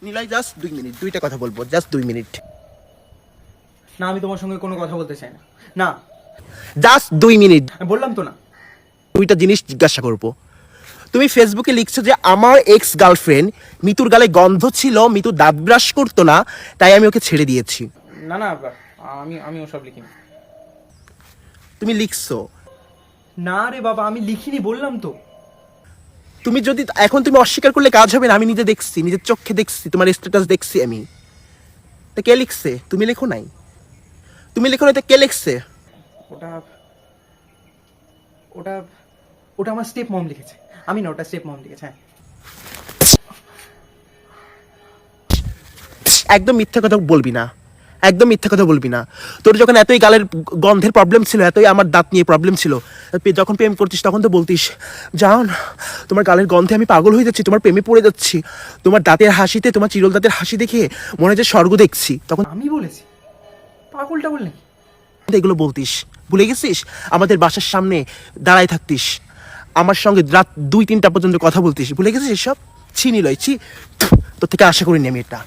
Niloy just 2 minute, দুইটা কথা বলবো, জাস্ট 2 মিনিট। না, আমি তোমার সঙ্গে কোনো কথা বলতে চাই না। না, জাস্ট 2 মিনিট। আমি বললাম তো না। দুইটা জিনিস জিজ্ঞাসা করবো। তুমি ফেসবুকে লিখছো যে আমার এক্স গার্লফ্রেন্ড মিতুর গালে গন্ধ ছিল, মিতু দাঁত ব্রাশ করতো না, তাই আমি ওকে ছেড়ে দিয়েছি। না না, আমি ওসব লিখিনি। তুমি লিখছো। না রে বাবা, আমি লিখিনি, বললাম তো। তুমি যদি এখন তুমি অস্বীকার করলে কাজ হবে না। আমি নিজে দেখছি, নিজের চোখে দেখছি, তোমার স্ট্যাটাস দেখছি আমি। তা কে লিখছে? তুমি লেখো নাই? তুমি লেখো নাই, তা কে লিখছে? ওটা ওটা ওটা আমার স্টেপ মম লিখেছে। আমি না, ওটা স্টেপ মম লিখেছে। হ্যাঁ। একদম মিথ্যা কথা বলবি না, একদম মিথ্যা কথা বলবি না। তোর যখন এতই গালের গন্ধের প্রবলেম ছিল, এতই আমার দাঁত নিয়ে প্রবলেম ছিল, যখন প্রেম করতিস তখন তো বলতিস, জান তোমার গালের গন্ধে আমি পাগল হয়ে যাচ্ছি, তোমার প্রেমে পড়ে যাচ্ছি, তোমার দাঁতের হাসিতে, তোমার চিরল দাঁতের হাসি দেখে মনে হয় যে স্বর্গ দেখছি। তখন আমি বলেছি? পাগলটা বললেন? এগুলো বলতিস, ভুলে গেছিস? আমাদের বাসার সামনে দাঁড়ায় থাকতিস, আমার সঙ্গে রাত 2-3টা পর্যন্ত কথা বলতিস, ভুলে গেছিস এসব? ছি নিলয়, ছি। তোর থেকে আশা করিনি আমি এটা।